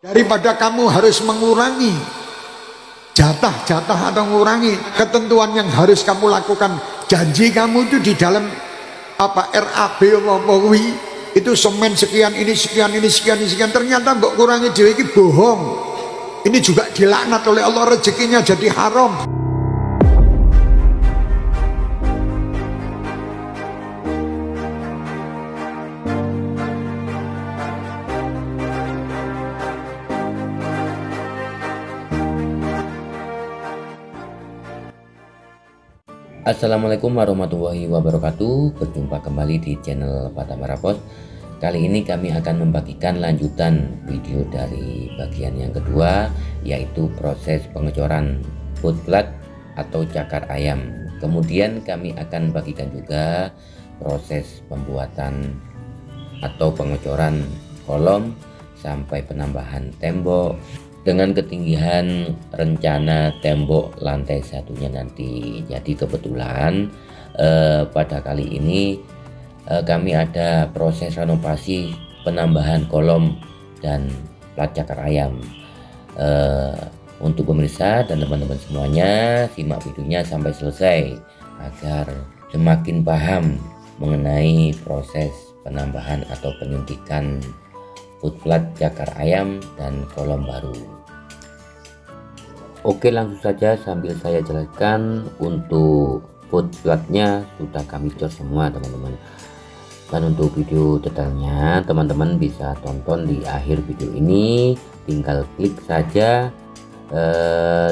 Daripada kamu harus mengurangi jatah-jatah atau mengurangi ketentuan yang harus kamu lakukan, janji kamu itu di dalam RAB itu semen sekian, ini sekian, ini sekian, ini sekian, ternyata mbok kurangi dhewe iki bohong. Ini juga dilaknat oleh Allah, rezekinya jadi haram. Assalamualaikum warahmatullahi wabarakatuh. Berjumpa kembali di channel Patamara Pos. Kali ini kami akan membagikan lanjutan video dari bagian yang kedua, yaitu proses pengecoran foot flat atau cakar ayam. Kemudian kami akan bagikan juga proses pembuatan atau pengecoran kolom sampai penambahan tembok dengan ketinggian rencana tembok lantai satunya nanti. Jadi kebetulan pada kali ini kami ada proses renovasi penambahan kolom dan plat cakar ayam. Untuk pemirsa dan teman-teman semuanya, simak videonya sampai selesai agar semakin paham mengenai proses penambahan atau penyuntikan foot flat cakar ayam dan kolom baru. Oke, langsung saja sambil saya jelaskan. Untuk foot flatnya sudah kami cor semua teman-teman, dan untuk video detailnya teman-teman bisa tonton di akhir video ini. Tinggal klik saja,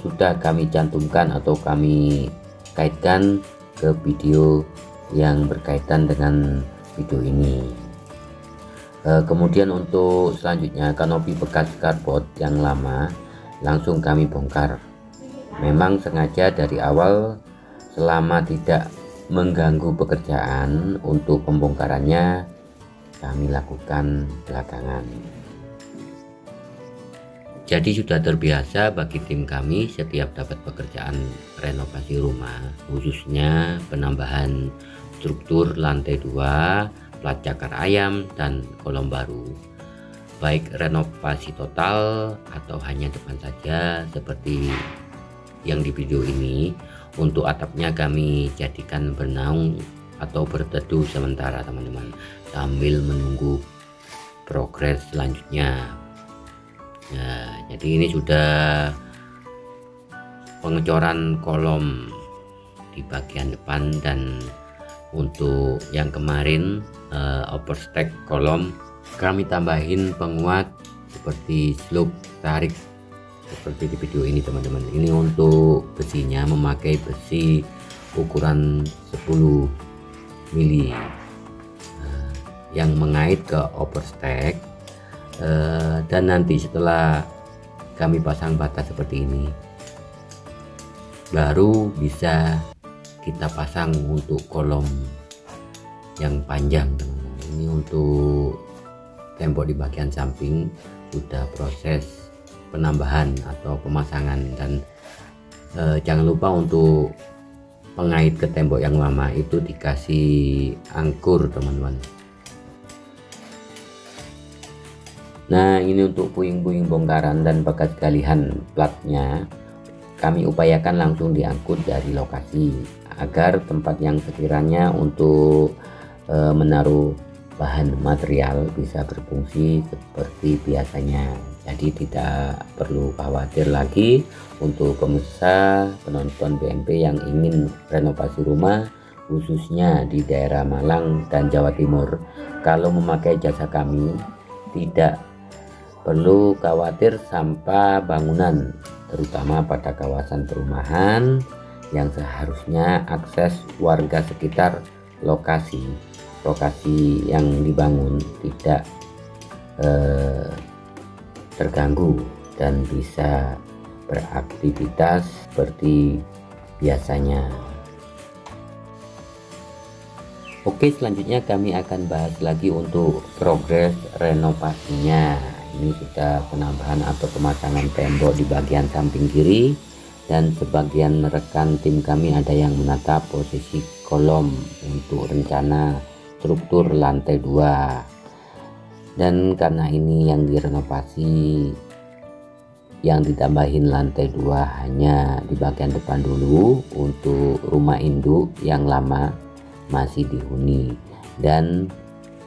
sudah kami cantumkan atau kami kaitkan ke video yang berkaitan dengan video ini. Kemudian untuk selanjutnya, kanopi bekas cardboard yang lama langsung kami bongkar. Memang sengaja dari awal, selama tidak mengganggu pekerjaan, untuk pembongkarannya kami lakukan belakangan. Jadi sudah terbiasa bagi tim kami setiap dapat pekerjaan renovasi rumah, khususnya penambahan struktur lantai 2, plat cakar ayam dan kolom baru, baik renovasi total atau hanya depan saja seperti yang di video ini. Untuk atapnya kami jadikan bernaung atau berteduh sementara teman-teman, sambil menunggu progres selanjutnya. Nah, jadi ini sudah pengecoran kolom di bagian depan, dan untuk yang kemarin overstack kolom kami tambahin penguat seperti slope tarik seperti di video ini teman-teman. Ini untuk besinya memakai besi ukuran 10 mili yang mengait ke overstack, dan nanti setelah kami pasang batas seperti ini baru bisa kita pasang untuk kolom yang panjang teman-teman. Ini untuk tembok di bagian samping sudah proses penambahan atau pemasangan, dan jangan lupa untuk pengait ke tembok yang lama itu dikasih angkur teman-teman. Nah, ini untuk puing-puing bongkaran dan bekas galian platnya kami upayakan langsung diangkut dari lokasi agar tempat yang sekiranya untuk menaruh bahan material bisa berfungsi seperti biasanya. Jadi tidak perlu khawatir lagi untuk pemirsa penonton BMP yang ingin renovasi rumah khususnya di daerah Malang dan Jawa Timur. Kalau memakai jasa kami, tidak perlu khawatir sampah bangunan, terutama pada kawasan perumahan yang seharusnya akses warga sekitar lokasi yang dibangun tidak terganggu dan bisa beraktivitas seperti biasanya. Oke, selanjutnya kami akan bahas lagi untuk progres renovasinya. Ini sudah penambahan atau pemasangan tembok di bagian samping kiri, dan sebagian rekan tim kami ada yang menata posisi kolom untuk rencana struktur lantai 2. Dan karena ini yang direnovasi yang ditambahin lantai 2 hanya di bagian depan dulu untuk rumah induk yang lama masih dihuni, dan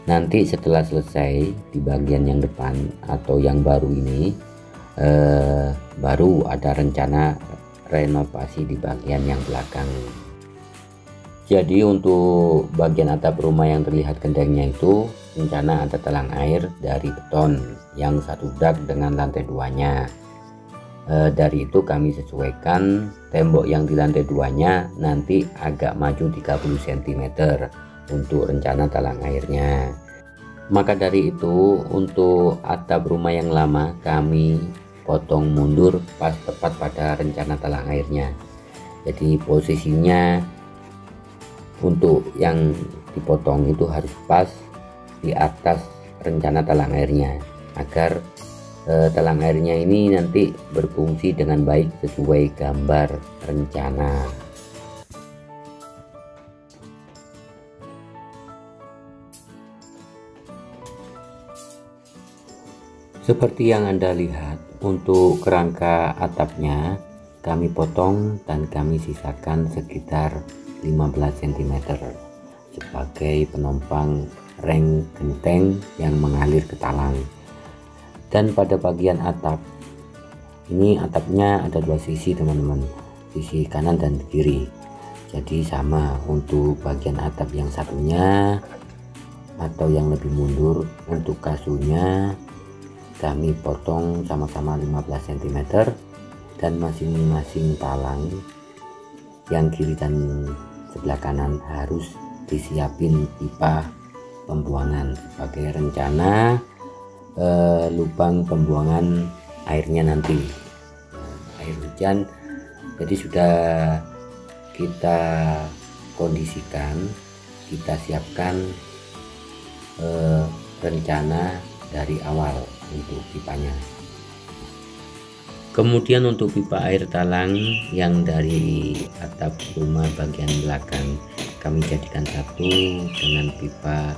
nanti setelah selesai di bagian yang depan atau yang baru ini baru ada rencana renovasi di bagian yang belakang. Jadi untuk bagian atap rumah yang terlihat gentengnya itu rencana ada talang air dari beton yang satu dak dengan lantai 2-nya. Dari itu kami sesuaikan tembok yang di lantai 2-nya nanti agak maju 30 cm untuk rencana talang airnya. Maka dari itu untuk atap rumah yang lama kami potong mundur pas tepat pada rencana talang airnya. Jadi posisinya untuk yang dipotong itu harus pas di atas rencana talang airnya, agar talang airnya ini nanti berfungsi dengan baik sesuai gambar rencana. Seperti yang Anda lihat, untuk kerangka atapnya kami potong dan kami sisakan sekitar 15 cm sebagai penopang reng genteng yang mengalir ke talang. Dan pada bagian atap ini, atapnya ada dua sisi teman-teman, sisi kanan dan kiri. Jadi sama untuk bagian atap yang satunya atau yang lebih mundur, untuk kasurnya kami potong sama-sama 15 cm, dan masing-masing talang yang kiri dan sebelah kanan harus disiapin pipa pembuangan sebagai rencana lubang pembuangan airnya nanti, air hujan. Jadi sudah kita kondisikan, kita siapkan rencana dari awal untuk pipanya. Kemudian untuk pipa air talang yang dari atap rumah bagian belakang kami jadikan satu dengan pipa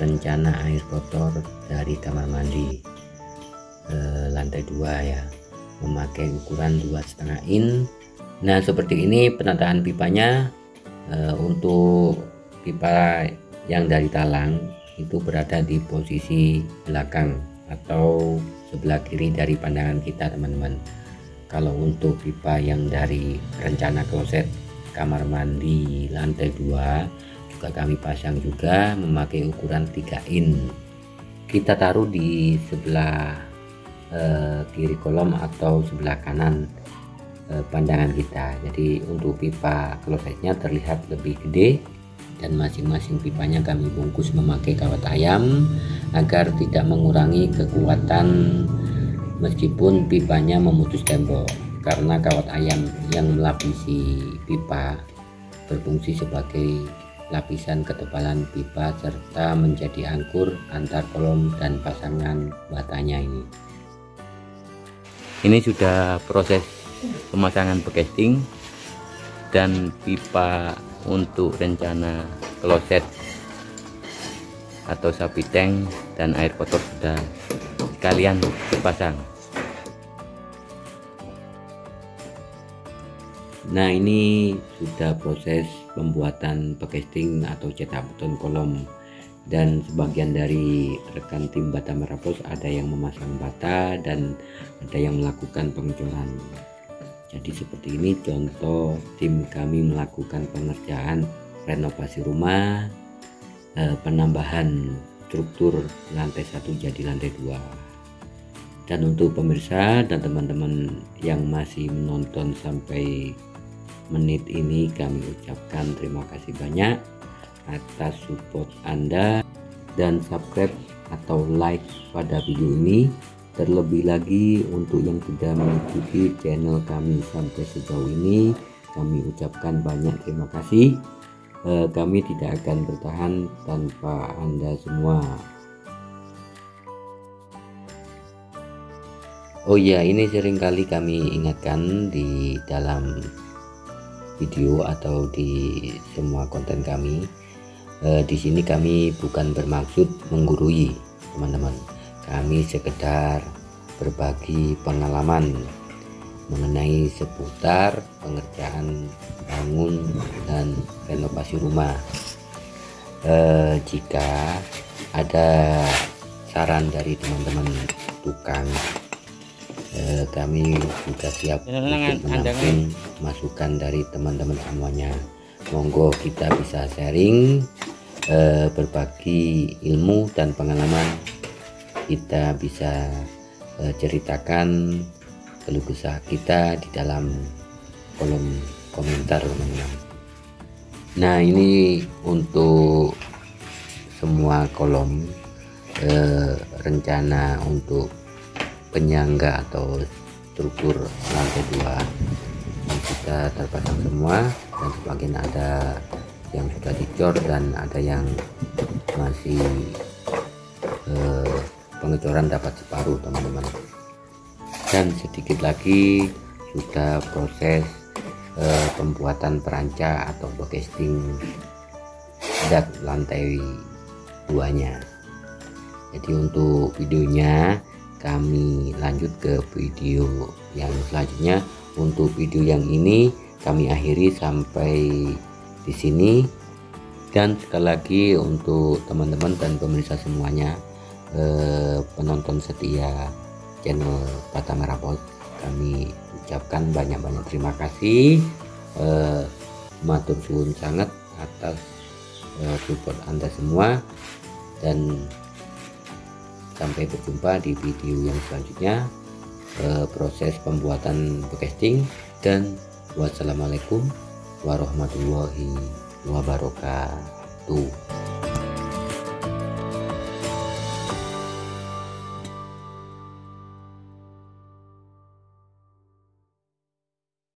rencana air kotor dari kamar mandi lantai 2 ya, memakai ukuran 2,5 in. Nah seperti ini penataan pipanya. Untuk pipa yang dari talang itu berada di posisi belakang atau sebelah kiri dari pandangan kita teman-teman. Kalau untuk pipa yang dari rencana kloset kamar mandi lantai 2 juga kami pasang juga memakai ukuran 3 in. Kita taruh di sebelah kiri kolom atau sebelah kanan pandangan kita. Jadi untuk pipa klosetnya terlihat lebih gede, dan masing-masing pipanya kami bungkus memakai kawat ayam agar tidak mengurangi kekuatan meskipun pipanya memutus tembok, karena kawat ayam yang melapisi pipa berfungsi sebagai lapisan ketebalan pipa serta menjadi angkur antar kolom dan pasangan batanya ini. Ini sudah proses pemasangan bekesting dan pipa untuk rencana kloset atau sapi tank dan air kotor sudah sekalian dipasang. Nah ini sudah proses pembuatan bekesting atau cetak beton kolom, dan sebagian dari rekan tim Bata Merah Pos ada yang memasang bata dan ada yang melakukan pengecoran. Jadi seperti ini contoh tim kami melakukan pengerjaan renovasi rumah, penambahan struktur lantai 1 jadi lantai 2. Dan untuk pemirsa dan teman-teman yang masih menonton sampai menit ini, kami ucapkan terima kasih banyak atas support Anda dan subscribe atau like pada video ini. Terlebih lagi untuk yang sudah mengikuti channel kami sampai sejauh ini, kami ucapkan banyak terima kasih. Kami tidak akan bertahan tanpa Anda semua. Oh ya, ini seringkali kami ingatkan di dalam video atau di semua konten kami. Di sini kami bukan bermaksud menggurui teman-teman. Kami sekedar berbagi pengalaman mengenai seputar pengerjaan bangun dan renovasi rumah. Jika ada saran dari teman-teman tukang, kami juga siap untuk menampung masukan dari teman-teman semuanya. Monggo kita bisa sharing, berbagi ilmu dan pengalaman. Kita bisa ceritakan keluh kesah kita di dalam kolom komentar, teman-teman. Nah, ini untuk semua kolom rencana untuk penyangga atau struktur lantai 2 kita terpasang semua, dan sebagian ada yang sudah dicor dan ada yang masih pengecoran dapat separuh, teman-teman. Dan sedikit lagi sudah proses pembuatan peranca atau casting dak lantai 2-nya. Jadi untuk videonya kami lanjut ke video yang selanjutnya. Untuk video yang ini kami akhiri sampai di sini. Dan sekali lagi untuk teman-teman dan pemirsa semuanya, penonton setia channel Pata Merah Post, kami ucapkan banyak-banyak terima kasih, matur suwun sangat atas support Anda semua, dan sampai berjumpa di video yang selanjutnya, proses pembuatan casting, dan wassalamualaikum warahmatullahi wabarakatuh.